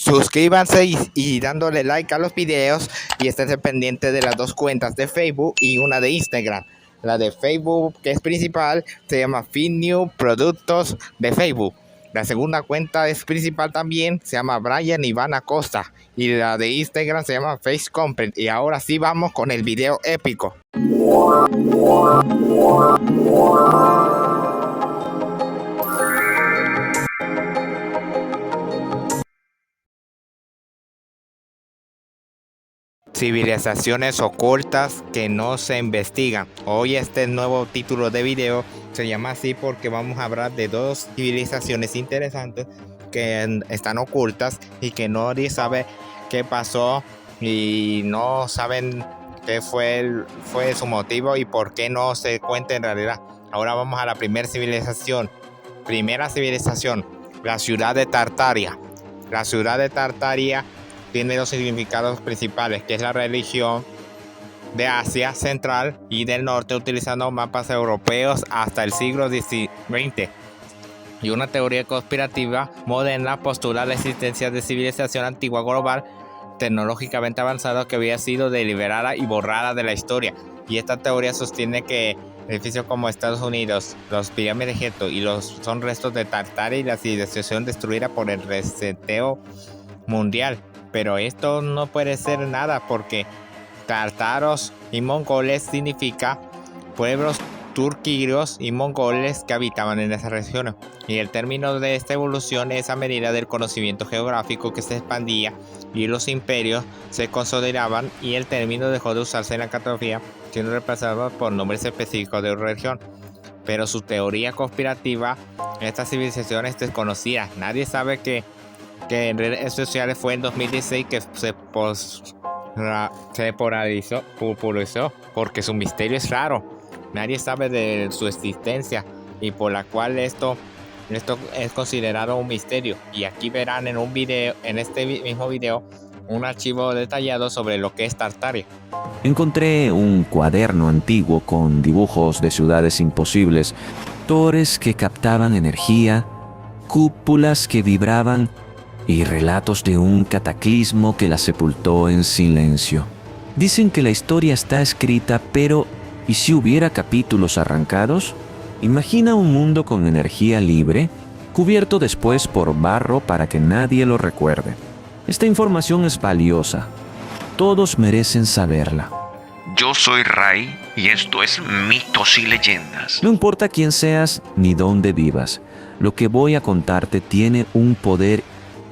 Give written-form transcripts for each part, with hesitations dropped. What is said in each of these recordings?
Suscríbanse y dándole like a los videos y estén pendientes de las dos cuentas de Facebook y una de Instagram. La de Facebook, que es principal, se llama FitNew Productos de Facebook. La segunda cuenta es principal también, se llama Brian Iván Acosta. Y la de Instagram se llama Face Content. Y ahora sí vamos con el video épico. Civilizaciones ocultas que no se investigan. Hoy este nuevo título de video se llama así porque vamos a hablar de dos civilizaciones interesantes que están ocultas y que nadie sabe qué pasó y no saben qué fue su motivo y por qué no se cuenta en realidad. Ahora vamos a la primera civilización, la ciudad de Tartaria. La ciudad de Tartaria tiene dos significados principales, que es la religión de Asia Central y del Norte, utilizando mapas europeos hasta el siglo XX. Y una teoría conspirativa moderna postula la existencia de civilización antigua global tecnológicamente avanzada que había sido deliberada y borrada de la historia. Y esta teoría sostiene que edificios como Estados Unidos, los pirámides de Egipto y son restos de Tartaria y la civilización destruida por el reseteo mundial. Pero esto no puede ser nada porque tártaros y mongoles significa pueblos turquíes y mongoles que habitaban en esas regiones. Y el término de esta evolución es a medida del conocimiento geográfico que se expandía y los imperios se consolidaban, y el término dejó de usarse en la cartografía, siendo reemplazado por nombres específicos de una región. Pero su teoría conspirativa, esta civilización es desconocida. Nadie sabe que en redes sociales fue en 2016 que se popularizó porque su misterio es raro. Nadie sabe de su existencia y por la cual esto es considerado un misterio. Y aquí verán en este mismo video, un archivo detallado sobre lo que es Tartaria. Encontré un cuaderno antiguo con dibujos de ciudades imposibles, torres que captaban energía, cúpulas que vibraban y relatos de un cataclismo que la sepultó en silencio. Dicen que la historia está escrita, pero ¿y si hubiera capítulos arrancados? Imagina un mundo con energía libre, cubierto después por barro para que nadie lo recuerde. Esta información es valiosa. Todos merecen saberla. Yo soy Ray y esto es Mitos y Leyendas. No importa quién seas ni dónde vivas, lo que voy a contarte tiene un poder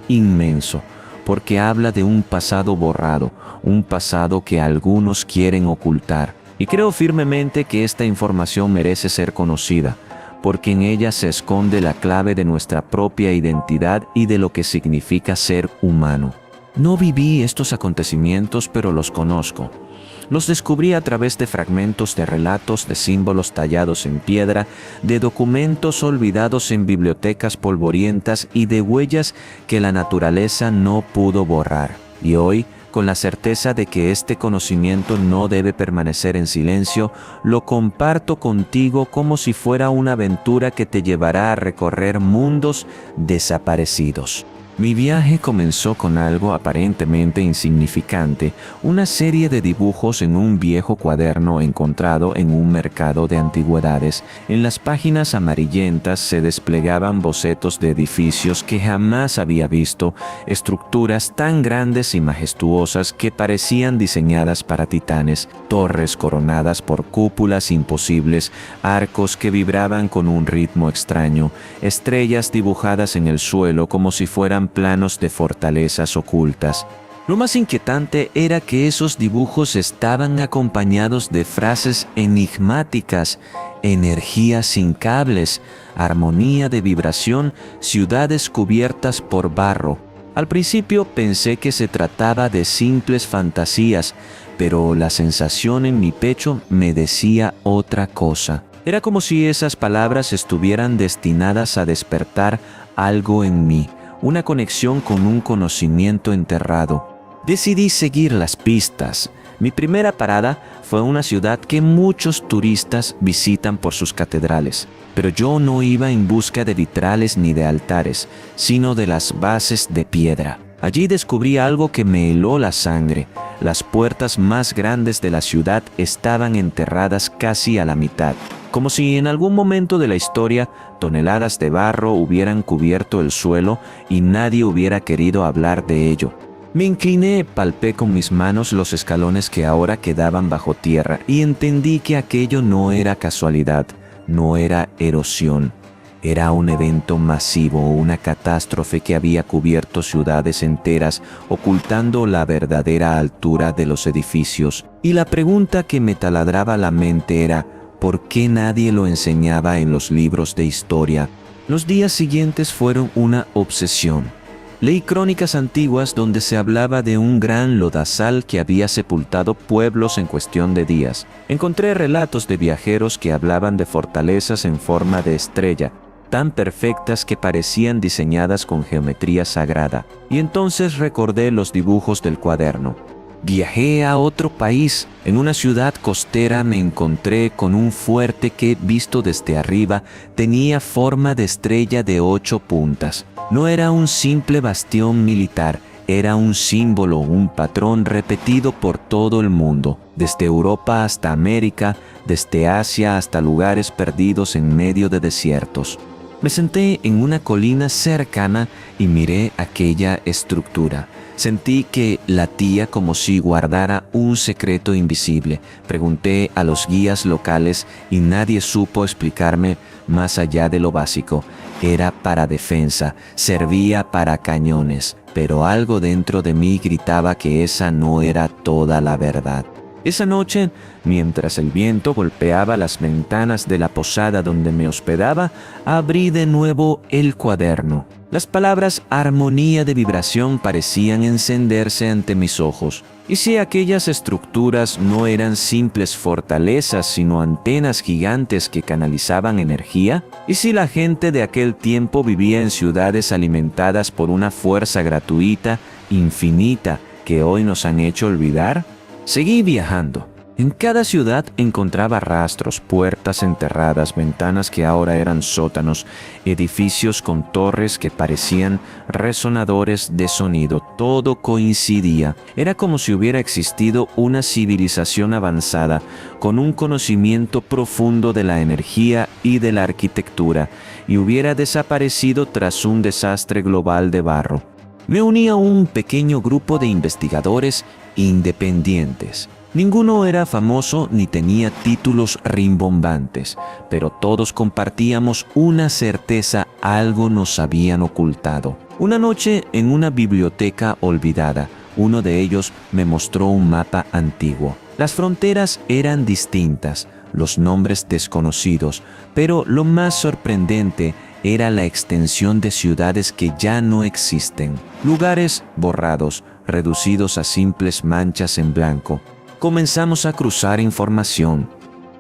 inmenso, porque habla de un pasado borrado, un pasado que algunos quieren ocultar. Y creo firmemente que esta información merece ser conocida, porque en ella se esconde la clave de nuestra propia identidad y de lo que significa ser humano. No viví estos acontecimientos, pero los conozco. Los descubrí a través de fragmentos de relatos, de símbolos tallados en piedra, de documentos olvidados en bibliotecas polvorientas y de huellas que la naturaleza no pudo borrar. Y hoy, con la certeza de que este conocimiento no debe permanecer en silencio, lo comparto contigo como si fuera una aventura que te llevará a recorrer mundos desaparecidos. Mi viaje comenzó con algo aparentemente insignificante, una serie de dibujos en un viejo cuaderno encontrado en un mercado de antigüedades. En las páginas amarillentas se desplegaban bocetos de edificios que jamás había visto, estructuras tan grandes y majestuosas que parecían diseñadas para titanes, torres coronadas por cúpulas imposibles, arcos que vibraban con un ritmo extraño, estrellas dibujadas en el suelo como si fueran planos de fortalezas ocultas. Lo más inquietante era que esos dibujos estaban acompañados de frases enigmáticas: energía sin cables, armonía de vibración, ciudades cubiertas por barro. Al principio pensé que se trataba de simples fantasías, pero la sensación en mi pecho me decía otra cosa. Era como si esas palabras estuvieran destinadas a despertar algo en mí, una conexión con un conocimiento enterrado. Decidí seguir las pistas. Mi primera parada fue una ciudad que muchos turistas visitan por sus catedrales, pero yo no iba en busca de vitrales ni de altares, sino de las bases de piedra. Allí descubrí algo que me heló la sangre. Las puertas más grandes de la ciudad estaban enterradas casi a la mitad, como si en algún momento de la historia toneladas de barro hubieran cubierto el suelo y nadie hubiera querido hablar de ello. Me incliné, palpé con mis manos los escalones que ahora quedaban bajo tierra y entendí que aquello no era casualidad, no era erosión. Era un evento masivo, una catástrofe que había cubierto ciudades enteras, ocultando la verdadera altura de los edificios. Y la pregunta que me taladraba la mente era, ¿por qué nadie lo enseñaba en los libros de historia? Los días siguientes fueron una obsesión. Leí crónicas antiguas donde se hablaba de un gran lodazal que había sepultado pueblos en cuestión de días. Encontré relatos de viajeros que hablaban de fortalezas en forma de estrella, tan perfectas que parecían diseñadas con geometría sagrada. Y entonces recordé los dibujos del cuaderno. Viajé a otro país. En una ciudad costera me encontré con un fuerte que, visto desde arriba, tenía forma de estrella de 8 puntas. No era un simple bastión militar, era un símbolo, un patrón repetido por todo el mundo, desde Europa hasta América, desde Asia hasta lugares perdidos en medio de desiertos. Me senté en una colina cercana y miré aquella estructura. Sentí que latía como si guardara un secreto invisible. Pregunté a los guías locales y nadie supo explicarme más allá de lo básico. Era para defensa, servía para cañones, pero algo dentro de mí gritaba que esa no era toda la verdad. Esa noche, mientras el viento golpeaba las ventanas de la posada donde me hospedaba, abrí de nuevo el cuaderno. Las palabras armonía de vibración parecían encenderse ante mis ojos. ¿Y si aquellas estructuras no eran simples fortalezas, sino antenas gigantes que canalizaban energía? ¿Y si la gente de aquel tiempo vivía en ciudades alimentadas por una fuerza gratuita, infinita, que hoy nos han hecho olvidar? Seguí viajando. En cada ciudad encontraba rastros, puertas enterradas, ventanas que ahora eran sótanos, edificios con torres que parecían resonadores de sonido. Todo coincidía. Era como si hubiera existido una civilización avanzada, con un conocimiento profundo de la energía y de la arquitectura, y hubiera desaparecido tras un desastre global de barro. Me uní a un pequeño grupo de investigadores independientes. Ninguno era famoso ni tenía títulos rimbombantes, pero todos compartíamos una certeza: algo nos habían ocultado. Una noche, en una biblioteca olvidada, uno de ellos me mostró un mapa antiguo. Las fronteras eran distintas, los nombres desconocidos, pero lo más sorprendente era la extensión de ciudades que ya no existen. Lugares borrados, reducidos a simples manchas en blanco. Comenzamos a cruzar información,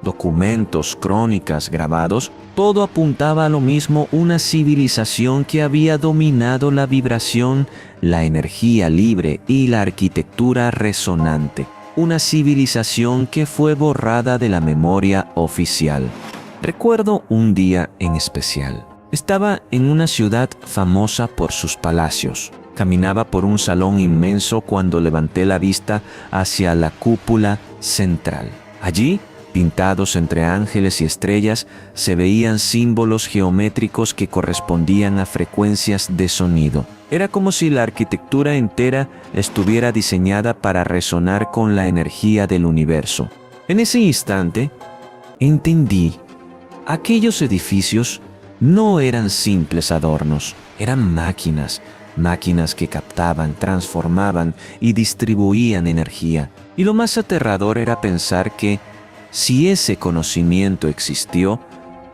documentos, crónicas, grabados. Todo apuntaba a lo mismo: una civilización que había dominado la vibración, la energía libre y la arquitectura resonante. Una civilización que fue borrada de la memoria oficial. Recuerdo un día en especial. Estaba en una ciudad famosa por sus palacios. Caminaba por un salón inmenso cuando levanté la vista hacia la cúpula central. Allí, pintados entre ángeles y estrellas, se veían símbolos geométricos que correspondían a frecuencias de sonido. Era como si la arquitectura entera estuviera diseñada para resonar con la energía del universo. En ese instante, entendí: aquellos edificios no eran simples adornos, eran máquinas que captaban, transformaban y distribuían energía. Y lo más aterrador era pensar que, si ese conocimiento existió,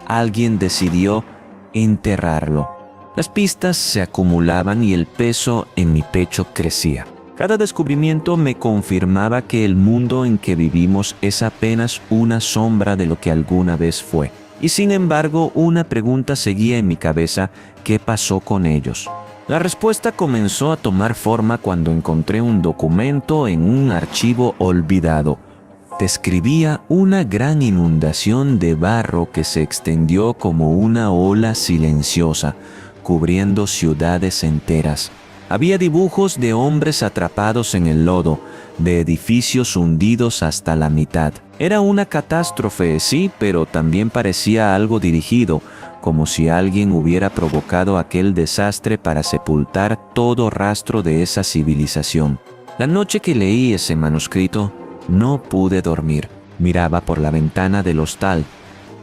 alguien decidió enterrarlo. Las pistas se acumulaban y el peso en mi pecho crecía. Cada descubrimiento me confirmaba que el mundo en que vivimos es apenas una sombra de lo que alguna vez fue. Y sin embargo, una pregunta seguía en mi cabeza: ¿qué pasó con ellos? La respuesta comenzó a tomar forma cuando encontré un documento en un archivo olvidado. Describía una gran inundación de barro que se extendió como una ola silenciosa, cubriendo ciudades enteras. Había dibujos de hombres atrapados en el lodo, de edificios hundidos hasta la mitad. Era una catástrofe, sí, pero también parecía algo dirigido, como si alguien hubiera provocado aquel desastre para sepultar todo rastro de esa civilización. La noche que leí ese manuscrito, no pude dormir. Miraba por la ventana del hostal,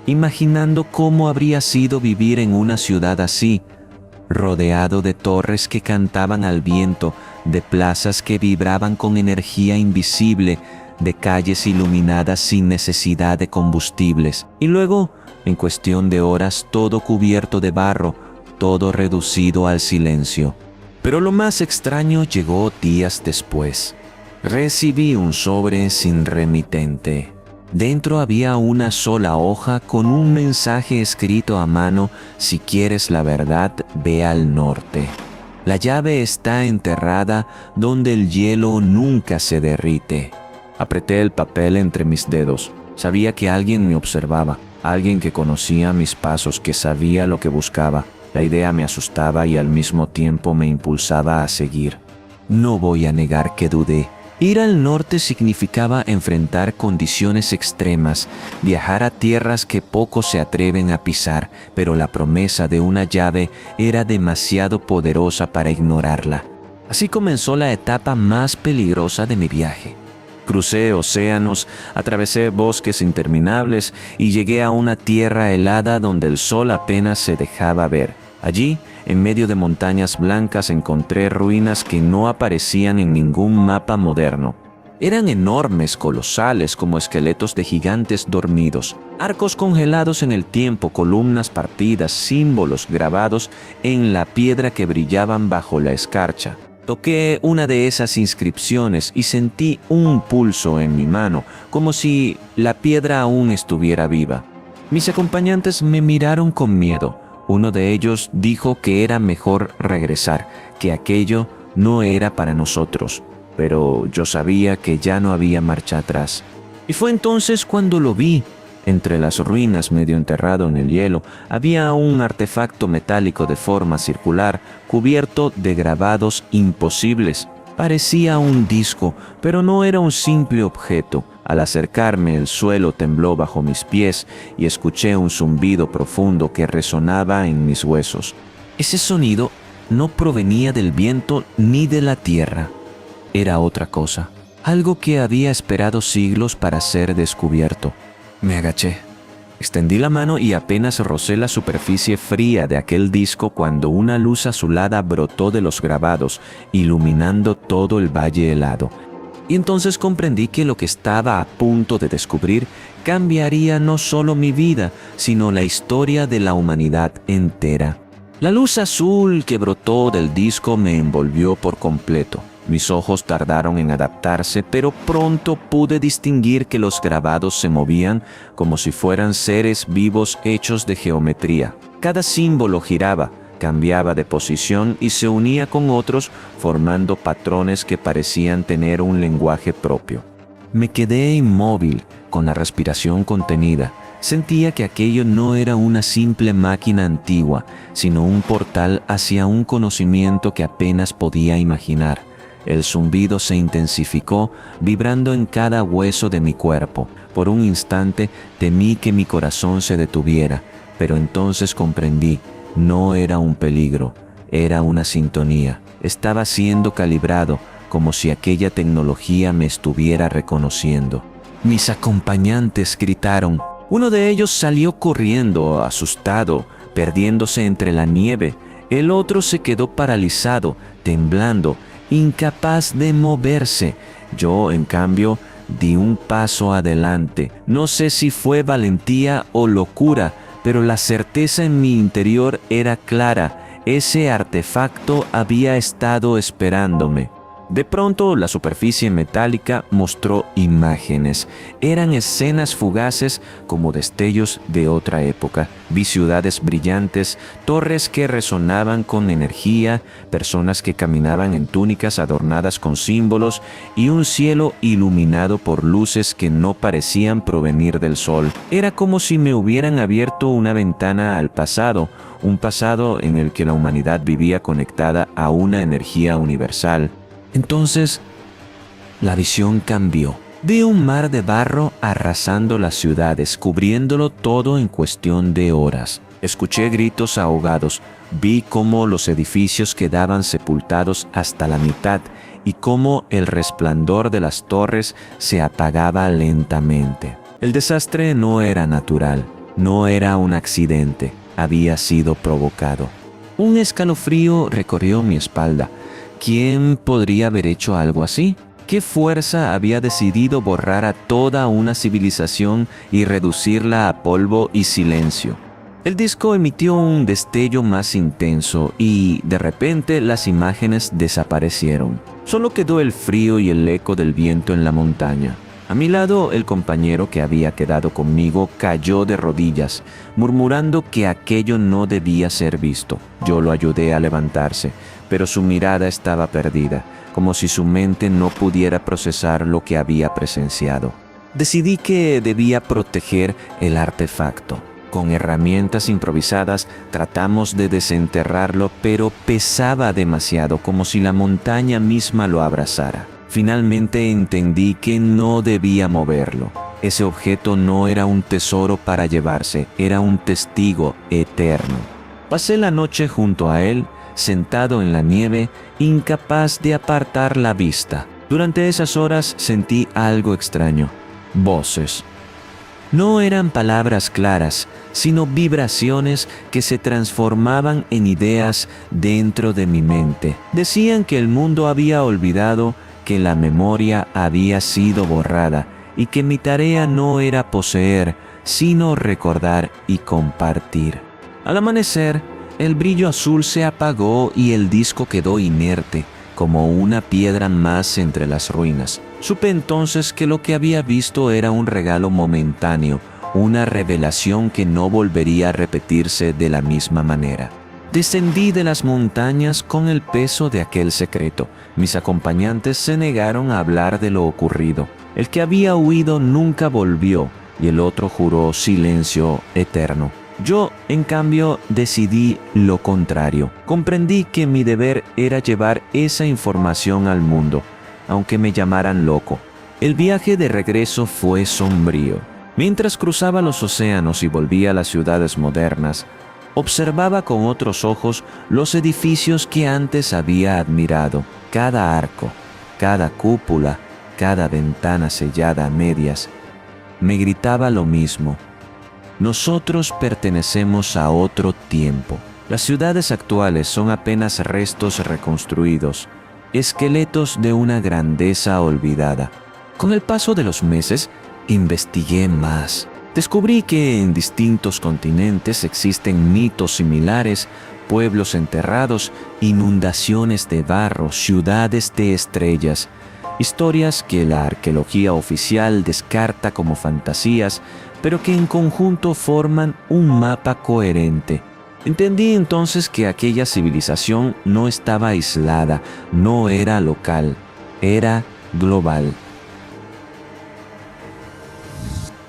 imaginando cómo habría sido vivir en una ciudad así, rodeado de torres que cantaban al viento, de plazas que vibraban con energía invisible, de calles iluminadas sin necesidad de combustibles. Y luego, en cuestión de horas, todo cubierto de barro, todo reducido al silencio. Pero lo más extraño llegó días después. Recibí un sobre sin remitente. Dentro había una sola hoja con un mensaje escrito a mano: si quieres la verdad, ve al norte. La llave está enterrada donde el hielo nunca se derrite. Apreté el papel entre mis dedos. Sabía que alguien me observaba, alguien que conocía mis pasos, que sabía lo que buscaba. La idea me asustaba y al mismo tiempo me impulsaba a seguir. No voy a negar que dudé. Ir al norte significaba enfrentar condiciones extremas, viajar a tierras que pocos se atreven a pisar, pero la promesa de una llave era demasiado poderosa para ignorarla. Así comenzó la etapa más peligrosa de mi viaje. Crucé océanos, atravesé bosques interminables y llegué a una tierra helada donde el sol apenas se dejaba ver. Allí, en medio de montañas blancas, encontré ruinas que no aparecían en ningún mapa moderno. Eran enormes, colosales, como esqueletos de gigantes dormidos, arcos congelados en el tiempo, columnas partidas, símbolos grabados en la piedra que brillaban bajo la escarcha. Toqué una de esas inscripciones y sentí un pulso en mi mano, como si la piedra aún estuviera viva. Mis acompañantes me miraron con miedo. Uno de ellos dijo que era mejor regresar, que aquello no era para nosotros, pero yo sabía que ya no había marcha atrás. Y fue entonces cuando lo vi. Entre las ruinas, medio enterrado en el hielo, había un artefacto metálico de forma circular, cubierto de grabados imposibles. Parecía un disco, pero no era un simple objeto. Al acercarme, el suelo tembló bajo mis pies y escuché un zumbido profundo que resonaba en mis huesos. Ese sonido no provenía del viento ni de la tierra. Era otra cosa, algo que había esperado siglos para ser descubierto. Me agaché. Extendí la mano y apenas rocé la superficie fría de aquel disco cuando una luz azulada brotó de los grabados, iluminando todo el valle helado. Y entonces comprendí que lo que estaba a punto de descubrir cambiaría no solo mi vida, sino la historia de la humanidad entera. La luz azul que brotó del disco me envolvió por completo. Mis ojos tardaron en adaptarse, pero pronto pude distinguir que los grabados se movían como si fueran seres vivos hechos de geometría. Cada símbolo giraba, cambiaba de posición y se unía con otros, formando patrones que parecían tener un lenguaje propio. Me quedé inmóvil, con la respiración contenida. Sentía que aquello no era una simple máquina antigua, sino un portal hacia un conocimiento que apenas podía imaginar. El zumbido se intensificó, vibrando en cada hueso de mi cuerpo. Por un instante temí que mi corazón se detuviera, pero entonces comprendí. No era un peligro, era una sintonía. Estaba siendo calibrado, como si aquella tecnología me estuviera reconociendo. Mis acompañantes gritaron. Uno de ellos salió corriendo, asustado, perdiéndose entre la nieve. El otro se quedó paralizado, temblando, incapaz de moverse. Yo, en cambio, di un paso adelante. No sé si fue valentía o locura, pero la certeza en mi interior era clara. Ese artefacto había estado esperándome. De pronto, la superficie metálica mostró imágenes. Eran escenas fugaces como destellos de otra época. Vi ciudades brillantes, torres que resonaban con energía, personas que caminaban en túnicas adornadas con símbolos y un cielo iluminado por luces que no parecían provenir del sol. Era como si me hubieran abierto una ventana al pasado, un pasado en el que la humanidad vivía conectada a una energía universal. Entonces, la visión cambió. Vi un mar de barro arrasando las ciudades, cubriéndolo todo en cuestión de horas. Escuché gritos ahogados, vi cómo los edificios quedaban sepultados hasta la mitad y cómo el resplandor de las torres se apagaba lentamente. El desastre no era natural, no era un accidente, había sido provocado. Un escalofrío recorrió mi espalda. ¿Quién podría haber hecho algo así? ¿Qué fuerza había decidido borrar a toda una civilización y reducirla a polvo y silencio? El disco emitió un destello más intenso y, de repente, las imágenes desaparecieron. Solo quedó el frío y el eco del viento en la montaña. A mi lado, el compañero que había quedado conmigo cayó de rodillas, murmurando que aquello no debía ser visto. Yo lo ayudé a levantarse, pero su mirada estaba perdida, como si su mente no pudiera procesar lo que había presenciado. Decidí que debía proteger el artefacto. Con herramientas improvisadas tratamos de desenterrarlo, pero pesaba demasiado, como si la montaña misma lo abrazara. Finalmente entendí que no debía moverlo. Ese objeto no era un tesoro para llevarse, era un testigo eterno. Pasé la noche junto a él, sentado en la nieve, incapaz de apartar la vista. Durante esas horas sentí algo extraño. Voces. No eran palabras claras, sino vibraciones que se transformaban en ideas dentro de mi mente. Decían que el mundo había olvidado, que la memoria había sido borrada y que mi tarea no era poseer, sino recordar y compartir. Al amanecer, el brillo azul se apagó y el disco quedó inerte, como una piedra más entre las ruinas. Supe entonces que lo que había visto era un regalo momentáneo, una revelación que no volvería a repetirse de la misma manera. Descendí de las montañas con el peso de aquel secreto. Mis acompañantes se negaron a hablar de lo ocurrido. El que había huido nunca volvió y el otro juró silencio eterno. Yo, en cambio, decidí lo contrario. Comprendí que mi deber era llevar esa información al mundo, aunque me llamaran loco. El viaje de regreso fue sombrío. Mientras cruzaba los océanos y volvía a las ciudades modernas, observaba con otros ojos los edificios que antes había admirado. Cada arco, cada cúpula, cada ventana sellada a medias, me gritaba lo mismo. Nosotros pertenecemos a otro tiempo. Las ciudades actuales son apenas restos reconstruidos, esqueletos de una grandeza olvidada. Con el paso de los meses, investigué más. Descubrí que en distintos continentes existen mitos similares, pueblos enterrados, inundaciones de barro, ciudades de estrellas, historias que la arqueología oficial descarta como fantasías, pero que en conjunto forman un mapa coherente. Entendí entonces que aquella civilización no estaba aislada, no era local, era global.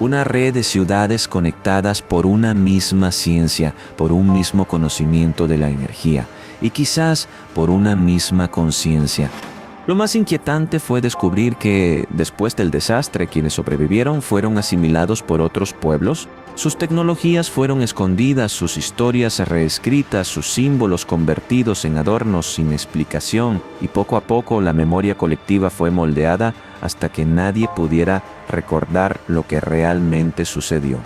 Una red de ciudades conectadas por una misma ciencia, por un mismo conocimiento de la energía y quizás por una misma conciencia. Lo más inquietante fue descubrir que, después del desastre, quienes sobrevivieron fueron asimilados por otros pueblos. Sus tecnologías fueron escondidas, sus historias reescritas, sus símbolos convertidos en adornos sin explicación, y poco a poco la memoria colectiva fue moldeada hasta que nadie pudiera recordar lo que realmente sucedió.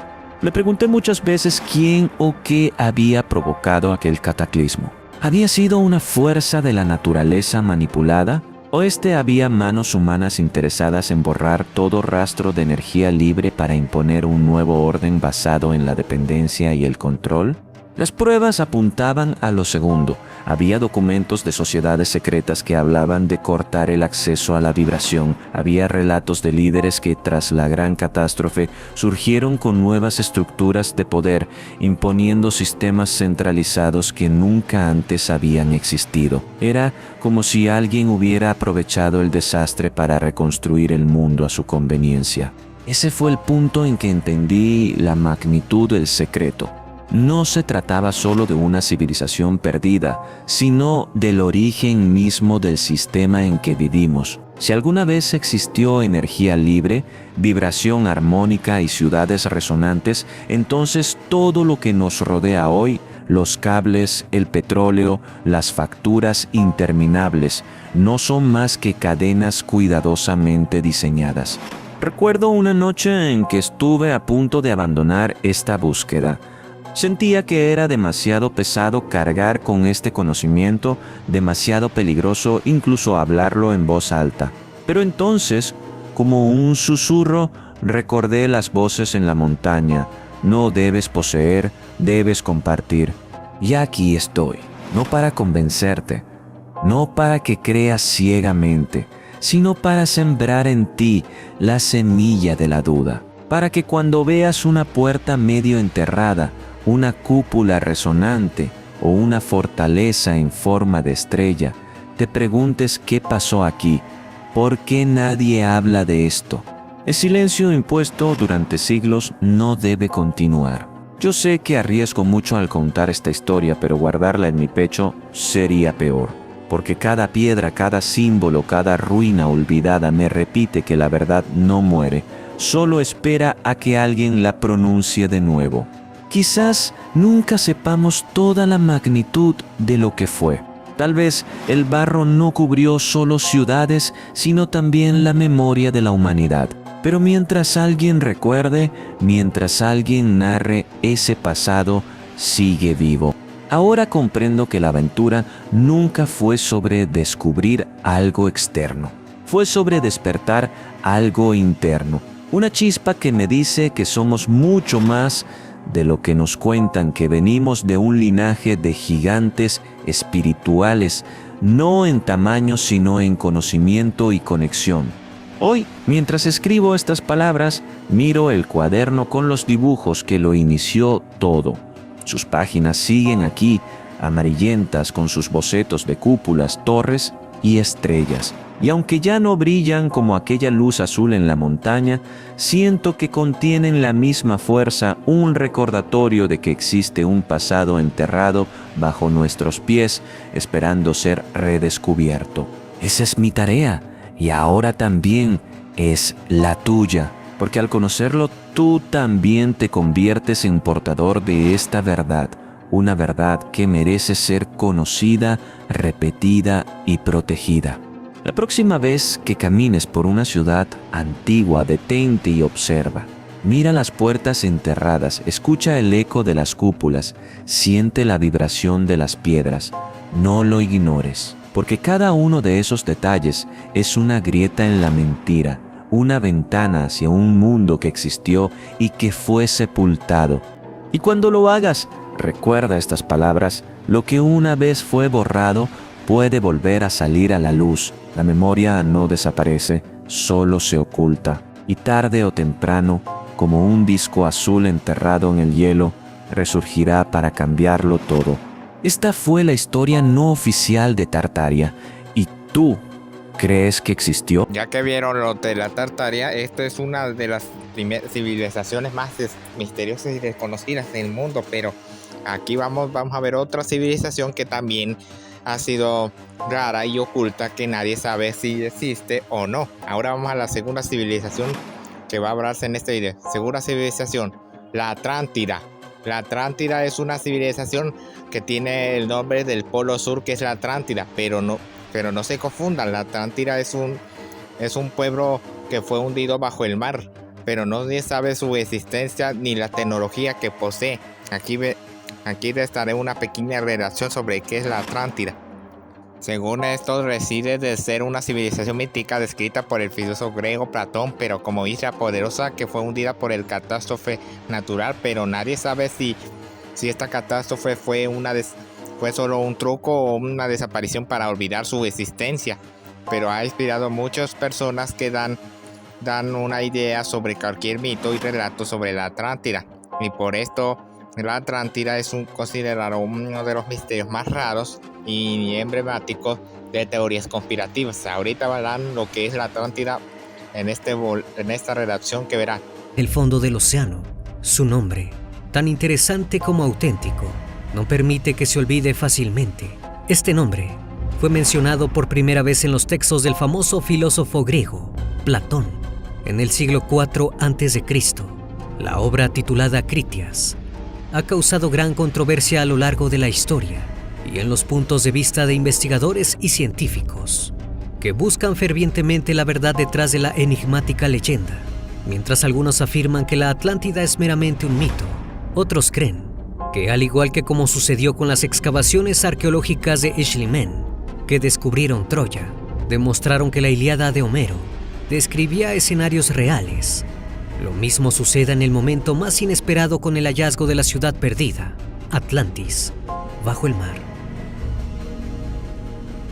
Me pregunté muchas veces quién o qué había provocado aquel cataclismo. ¿Había sido una fuerza de la naturaleza manipulada? ¿O había manos humanas interesadas en borrar todo rastro de energía libre para imponer un nuevo orden basado en la dependencia y el control? Las pruebas apuntaban a lo segundo. Había documentos de sociedades secretas que hablaban de cortar el acceso a la vibración. Había relatos de líderes que tras la gran catástrofe surgieron con nuevas estructuras de poder, imponiendo sistemas centralizados que nunca antes habían existido. Era como si alguien hubiera aprovechado el desastre para reconstruir el mundo a su conveniencia. Ese fue el punto en que entendí la magnitud del secreto. No se trataba solo de una civilización perdida, sino del origen mismo del sistema en que vivimos. Si alguna vez existió energía libre, vibración armónica y ciudades resonantes, entonces todo lo que nos rodea hoy, los cables, el petróleo, las facturas interminables, no son más que cadenas cuidadosamente diseñadas. Recuerdo una noche en que estuve a punto de abandonar esta búsqueda. Sentía que era demasiado pesado cargar con este conocimiento, demasiado peligroso incluso hablarlo en voz alta. Pero entonces, como un susurro, recordé las voces en la montaña. No debes poseer, debes compartir. Y aquí estoy, no para convencerte, no para que creas ciegamente, sino para sembrar en ti la semilla de la duda. Para que cuando veas una puerta medio enterrada, una cúpula resonante o una fortaleza en forma de estrella, te preguntes qué pasó aquí, por qué nadie habla de esto. El silencio impuesto durante siglos no debe continuar. Yo sé que arriesgo mucho al contar esta historia, pero guardarla en mi pecho sería peor, porque cada piedra, cada símbolo, cada ruina olvidada me repite que la verdad no muere, solo espera a que alguien la pronuncie de nuevo. Quizás nunca sepamos toda la magnitud de lo que fue. Tal vez el barro no cubrió solo ciudades, sino también la memoria de la humanidad. Pero mientras alguien recuerde, mientras alguien narre ese pasado, sigue vivo. Ahora comprendo que la aventura nunca fue sobre descubrir algo externo. Fue sobre despertar algo interno. Una chispa que me dice que somos mucho más de lo que nos cuentan, que venimos de un linaje de gigantes espirituales, no en tamaño sino en conocimiento y conexión. Hoy, mientras escribo estas palabras, miro el cuaderno con los dibujos que lo inició todo. Sus páginas siguen aquí, amarillentas con sus bocetos de cúpulas, torres y estrellas. Y aunque ya no brillan como aquella luz azul en la montaña, siento que contienen la misma fuerza, un recordatorio de que existe un pasado enterrado bajo nuestros pies, esperando ser redescubierto. Esa es mi tarea, y ahora también es la tuya, porque al conocerlo tú también te conviertes en portador de esta verdad, una verdad que merece ser conocida, repetida y protegida. La próxima vez que camines por una ciudad antigua, detente y observa. Mira las puertas enterradas, escucha el eco de las cúpulas, siente la vibración de las piedras. No lo ignores, porque cada uno de esos detalles es una grieta en la mentira, una ventana hacia un mundo que existió y que fue sepultado. Y cuando lo hagas, recuerda estas palabras: lo que una vez fue borrado puede volver a salir a la luz. La memoria no desaparece, solo se oculta. Y tarde o temprano, como un disco azul enterrado en el hielo, resurgirá para cambiarlo todo. Esta fue la historia no oficial de Tartaria. ¿Y tú crees que existió? Ya que vieron lo de la Tartaria, esto es una de las civilizaciones más misteriosas y desconocidas del mundo, pero aquí vamos a ver otra civilización que también ha sido rara y oculta, que nadie sabe si existe o no. Ahora vamos a la segunda civilización que va a hablarse en este video. Segunda civilización, la Atlántida. La Atlántida es una civilización que tiene el nombre del polo sur, que es la Atlántida, pero no se confundan. La Atlántida es un pueblo que fue hundido bajo el mar, pero nadie sabe su existencia ni la tecnología que posee. Aquí les daré una pequeña relación sobre qué es la Atlántida. Según esto, reside de ser una civilización mítica descrita por el filósofo griego Platón, pero como isla poderosa que fue hundida por el catástrofe natural, pero nadie sabe si si esta catástrofe fue solo un truco o una desaparición para olvidar su existencia, pero ha inspirado a muchas personas que dan una idea sobre cualquier mito y relato sobre la Atlántida, y por esto la Atlántida es considerado uno de los misterios más raros y emblemáticos de teorías conspirativas. Ahorita verán lo que es la Atlántida en esta redacción que verán. El fondo del océano, su nombre, tan interesante como auténtico, no permite que se olvide fácilmente. Este nombre fue mencionado por primera vez en los textos del famoso filósofo griego, Platón, en el siglo IV a.C. La obra titulada Critias ha causado gran controversia a lo largo de la historia y en los puntos de vista de investigadores y científicos, que buscan fervientemente la verdad detrás de la enigmática leyenda. Mientras algunos afirman que la Atlántida es meramente un mito, otros creen que, al igual que como sucedió con las excavaciones arqueológicas de Esclimen, que descubrieron Troya, demostraron que la Ilíada de Homero describía escenarios reales. Lo mismo sucede en el momento más inesperado con el hallazgo de la ciudad perdida, Atlantis, bajo el mar.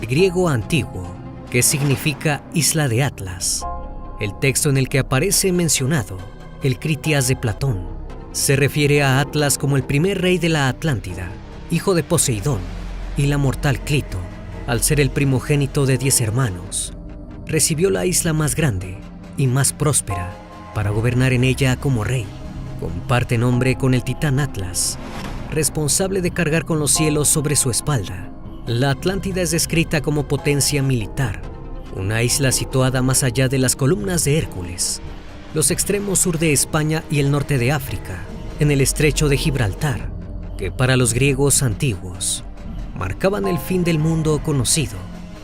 El griego antiguo, que significa Isla de Atlas. El texto en el que aparece mencionado, el Critias de Platón, se refiere a Atlas como el primer rey de la Atlántida, hijo de Poseidón y la mortal Clito. Al ser el primogénito de 10 hermanos, recibió la isla más grande y más próspera para gobernar en ella como rey. Comparte nombre con el titán Atlas, responsable de cargar con los cielos sobre su espalda. La Atlántida es descrita como potencia militar, una isla situada más allá de las columnas de Hércules, los extremos sur de España y el norte de África, en el estrecho de Gibraltar, que para los griegos antiguos marcaban el fin del mundo conocido.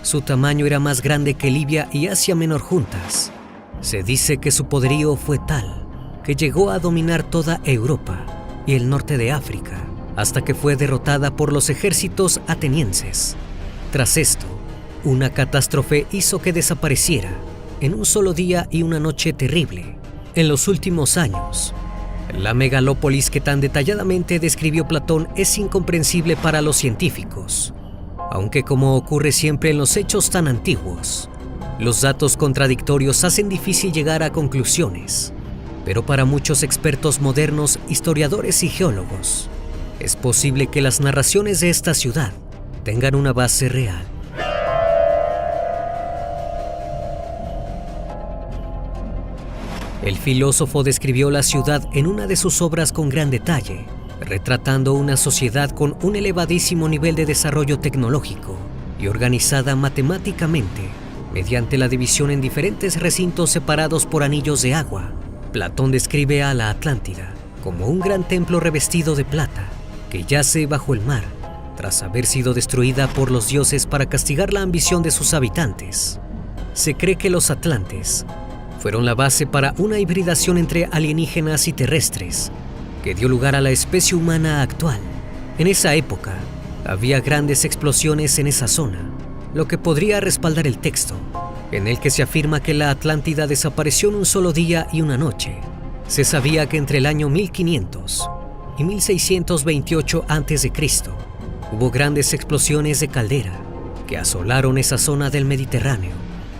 Su tamaño era más grande que Libia y Asia Menor juntas. Se dice que su poderío fue tal que llegó a dominar toda Europa y el norte de África, hasta que fue derrotada por los ejércitos atenienses. Tras esto, una catástrofe hizo que desapareciera en un solo día y una noche terrible. En los últimos años, la megalópolis que tan detalladamente describió Platón es incomprensible para los científicos, aunque como ocurre siempre en los hechos tan antiguos, los datos contradictorios hacen difícil llegar a conclusiones. Pero para muchos expertos modernos, historiadores y geólogos, es posible que las narraciones de esta ciudad tengan una base real. El filósofo describió la ciudad en una de sus obras con gran detalle, retratando una sociedad con un elevadísimo nivel de desarrollo tecnológico y organizada matemáticamente mediante la división en diferentes recintos separados por anillos de agua. Platón describe a la Atlántida como un gran templo revestido de plata que yace bajo el mar tras haber sido destruida por los dioses para castigar la ambición de sus habitantes. Se cree que los atlantes fueron la base para una hibridación entre alienígenas y terrestres que dio lugar a la especie humana actual. En esa época, había grandes explosiones en esa zona, lo que podría respaldar el texto, en el que se afirma que la Atlántida desapareció en un solo día y una noche. Se sabía que entre el año 1500 y 1628 a.C. hubo grandes explosiones de caldera que asolaron esa zona del Mediterráneo.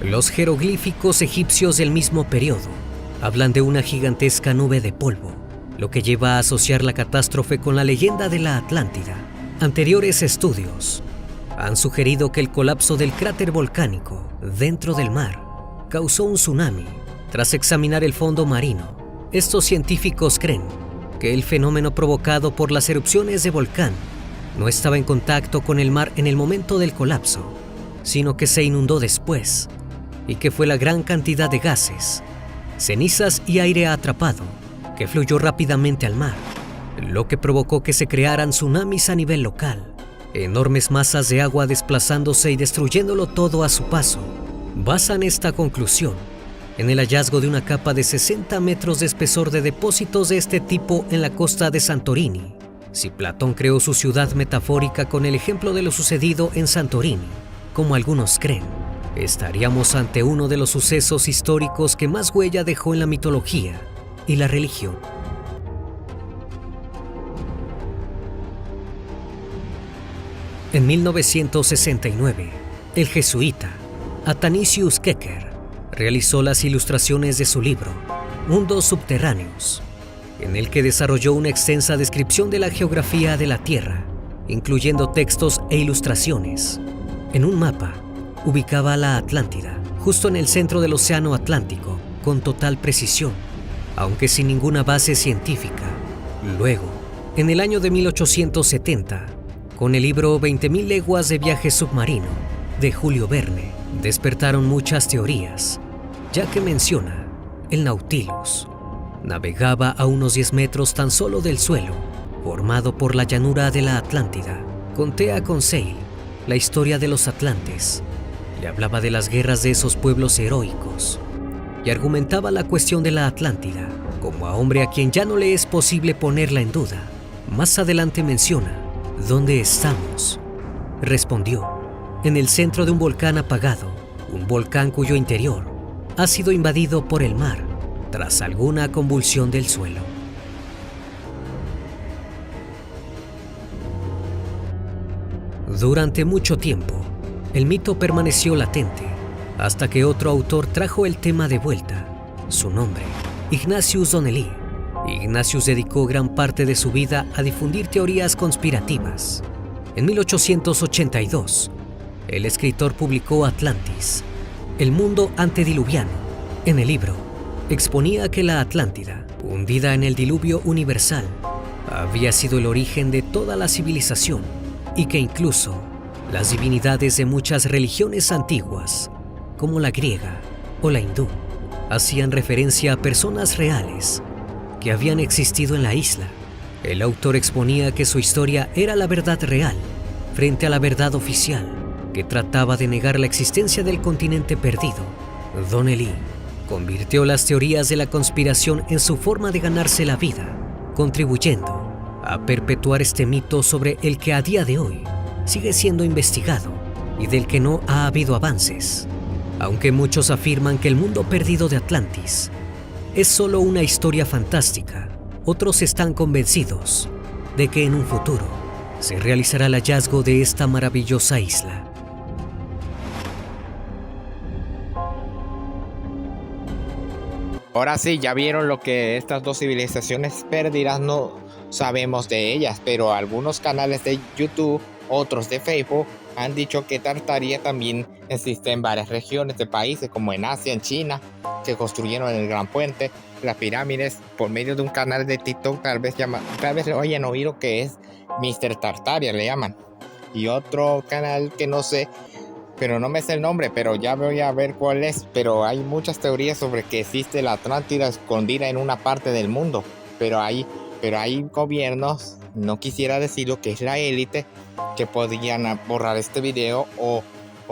Los jeroglíficos egipcios del mismo periodo hablan de una gigantesca nube de polvo, lo que lleva a asociar la catástrofe con la leyenda de la Atlántida. Anteriores estudios han sugerido que el colapso del cráter volcánico dentro del mar causó un tsunami. Tras examinar el fondo marino, estos científicos creen que el fenómeno provocado por las erupciones de volcán no estaba en contacto con el mar en el momento del colapso, sino que se inundó después, y que fue la gran cantidad de gases, cenizas y aire atrapado que fluyó rápidamente al mar, lo que provocó que se crearan tsunamis a nivel local, enormes masas de agua desplazándose y destruyéndolo todo a su paso. Basan esta conclusión en el hallazgo de una capa de 60 metros de espesor de depósitos de este tipo en la costa de Santorini. Si Platón creó su ciudad metafórica con el ejemplo de lo sucedido en Santorini, como algunos creen, estaríamos ante uno de los sucesos históricos que más huella dejó en la mitología y la religión. En 1969, el jesuita Athanasius Kecker realizó las ilustraciones de su libro Mundos Subterráneos, en el que desarrolló una extensa descripción de la geografía de la Tierra, incluyendo textos e ilustraciones. En un mapa, ubicaba a la Atlántida, justo en el centro del Océano Atlántico, con total precisión, aunque sin ninguna base científica. Luego, en el año de 1870, con el libro 20.000 leguas de viaje submarino, de Julio Verne, despertaron muchas teorías, ya que menciona el Nautilus. Navegaba a unos 10 metros tan solo del suelo, formado por la llanura de la Atlántida. Conté a Conseil la historia de los atlantes. Le hablaba de las guerras de esos pueblos heroicos y argumentaba la cuestión de la Atlántida como a hombre a quien ya no le es posible ponerla en duda. Más adelante menciona: ¿dónde estamos?, respondió, en el centro de un volcán apagado, un volcán cuyo interior ha sido invadido por el mar tras alguna convulsión del suelo. Durante mucho tiempo, el mito permaneció latente, hasta que otro autor trajo el tema de vuelta. Su nombre, Ignatius Donnelly. Ignatius dedicó gran parte de su vida a difundir teorías conspirativas. En 1882, el escritor publicó Atlantis, el mundo antediluviano. En el libro, exponía que la Atlántida, hundida en el diluvio universal, había sido el origen de toda la civilización y que incluso las divinidades de muchas religiones antiguas, como la griega o la hindú, hacían referencia a personas reales que habían existido en la isla. El autor exponía que su historia era la verdad real frente a la verdad oficial, que trataba de negar la existencia del continente perdido. Donnelly convirtió las teorías de la conspiración en su forma de ganarse la vida, contribuyendo a perpetuar este mito sobre el que a día de hoy sigue siendo investigado y del que no ha habido avances. Aunque muchos afirman que el mundo perdido de Atlantis es solo una historia fantástica, otros están convencidos de que en un futuro se realizará el hallazgo de esta maravillosa isla. Ahora sí, ya vieron lo que estas dos civilizaciones perdidas no sabemos de ellas, pero algunos canales de YouTube, otros de Facebook, han dicho que Tartaria también existe en varias regiones de países, como en Asia, en China, que construyeron el Gran Puente, las pirámides, por medio de un canal de TikTok, tal vez lo hayan oído, que es Mr. Tartaria, le llaman. Y otro canal que no sé, pero no me sé el nombre, pero ya voy a ver cuál es. Pero hay muchas teorías sobre que existe la Atlántida escondida en una parte del mundo, pero hay gobiernos, no quisiera decirlo, que es la élite, que podrían borrar este video o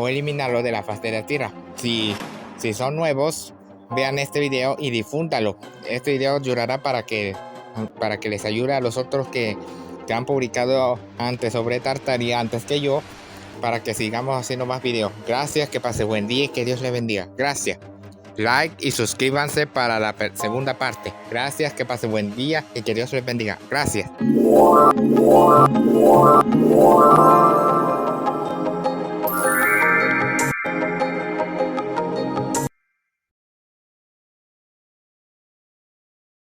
eliminarlo de la faz de la Tierra. Si son nuevos, vean este video y difúndalo. Este video ayudará para que les ayude a los otros que han publicado antes sobre Tartaria, antes que yo, para que sigamos haciendo más videos. Gracias, que pase buen día y que Dios les bendiga. Gracias. Like y suscríbanse para la segunda parte. Gracias, que pase buen día y que Dios les bendiga. Gracias.